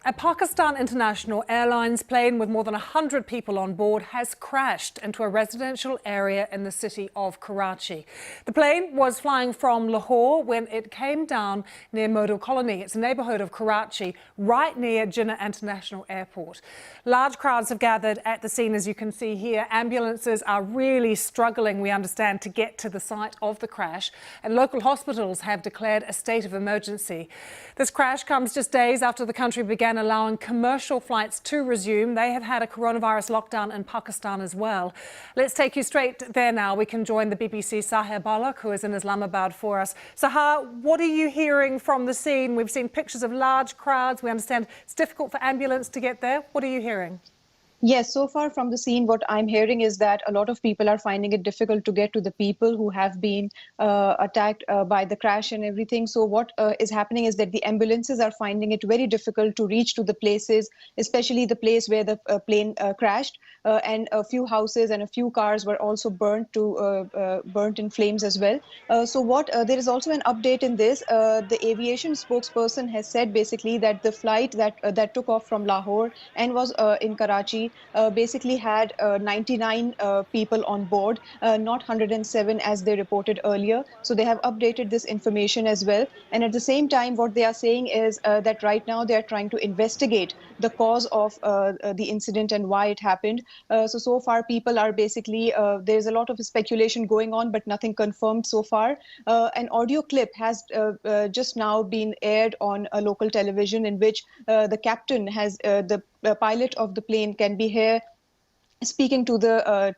A Pakistan International Airlines plane with more than 100 people on board has crashed into a residential area in the city of Karachi. The plane was flying from Lahore when it came down near Model Colony. It's a neighbourhood of Karachi, right near Jinnah International Airport. Large crowds have gathered at the scene, as you can see here. Ambulances are really struggling, we understand, to get to the site of the crash, and local hospitals have declared a state of emergency. This crash comes just days after the country began allowing commercial flights to resume. They have had a coronavirus lockdown in Pakistan as well. Let's take you straight there now. We can join the BBC Sahar Balak, who is in Islamabad for us. Sahar, what are you hearing from the scene? We've seen pictures of large crowds. We understand it's difficult for ambulance to get there. What are you hearing? Yes, so far from the scene, what I'm hearing is that a lot of people are finding it difficult to get to the people who have been attacked by the crash and everything. So what is happening is that the ambulances are finding it very difficult to reach to the places, especially the place where the plane crashed. And a few houses and a few cars were also burnt in flames as well. There is also an update in this. The aviation spokesperson has said basically that the flight that took off from Lahore and was in Karachi basically had 99 people on board, not 107 as they reported earlier. So they have updated this information as well. And at the same time, what they are saying is that right now they are trying to investigate the cause of the incident and why it happened. So far, people are basically, there's a lot of speculation going on, but nothing confirmed so far. An audio clip has just now been aired on a local television in which the captain has the pilot of the plane can be here speaking to the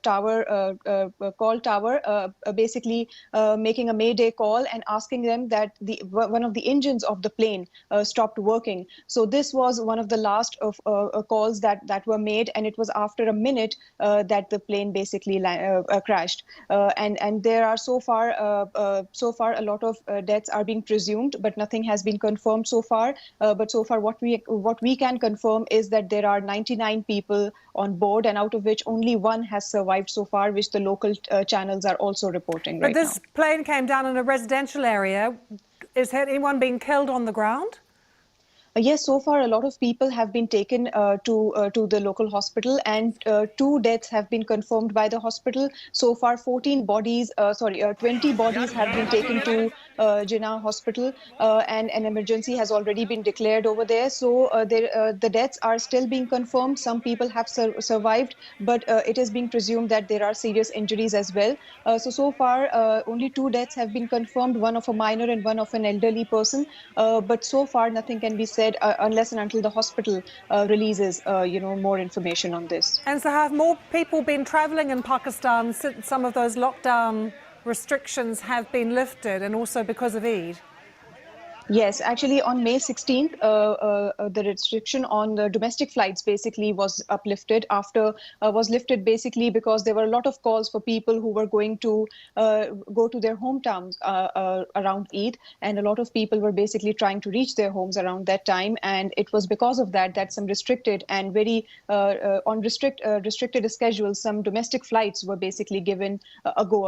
call tower, basically making a mayday call and asking them that one of the engines of the plane stopped working. So this was one of the last of calls that were made, and it was after a minute that the plane basically crashed. And there are so far a lot of deaths are being presumed, but nothing has been confirmed so far. But so far, what we can confirm is that there are 99 people on board, and out of which only one has survived so far, which the local channels are also reporting right now. But this plane came down in a residential area. Is anyone being killed on the ground? Yes, so far a lot of people have been taken to the local hospital, and 2 deaths have been confirmed by the hospital. So far, 20 bodies have been taken to Jinnah Hospital, and an emergency has already been declared over there. So the deaths are still being confirmed. Some people have survived, but it is being presumed that there are serious injuries as well. So far, only 2 deaths have been confirmed, one of a minor and one of an elderly person. But so far, nothing can be said unless and until the hospital releases, more information on this. And so have more people been travelling in Pakistan since some of those lockdown restrictions have been lifted, and also because of Eid? Yes, actually on May 16th, the restriction on the domestic flights basically was lifted basically because there were a lot of calls for people who were going to go to their hometowns around Eid, and a lot of people were basically trying to reach their homes around that time. And it was because of that some restricted and very restricted schedules, some domestic flights were basically given a go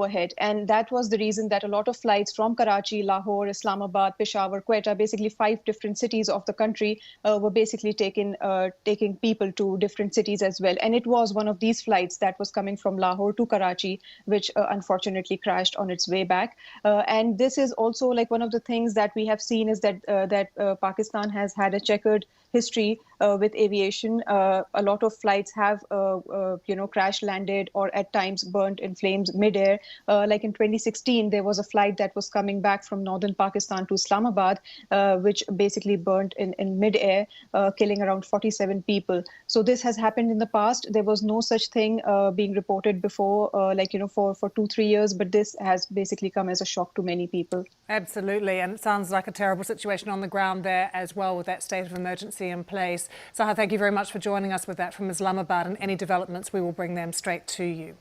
ahead. And that was the reason that a lot of flights from Karachi, Lahore, Islamabad, Peshawar, Quetta, basically 5 different cities of the country were basically taking people to different cities as well. And it was one of these flights that was coming from Lahore to Karachi, which unfortunately crashed on its way back. And this is also like one of the things that we have seen is that Pakistan has had a checkered history with aviation. A lot of flights have, crash landed or at times burnt in flames midair. Like in 2016, there was a flight that was coming back from northern Pakistan to Islamabad, which basically burnt in midair, killing around 47 people. So this has happened in the past. There was no such thing being reported before, for 2-3 years, but this has basically come as a shock to many people. Absolutely, and it sounds like a terrible situation on the ground there as well, with that state of emergency in place. Sahar, thank you very much for joining us with that from Islamabad, and any developments, we will bring them straight to you.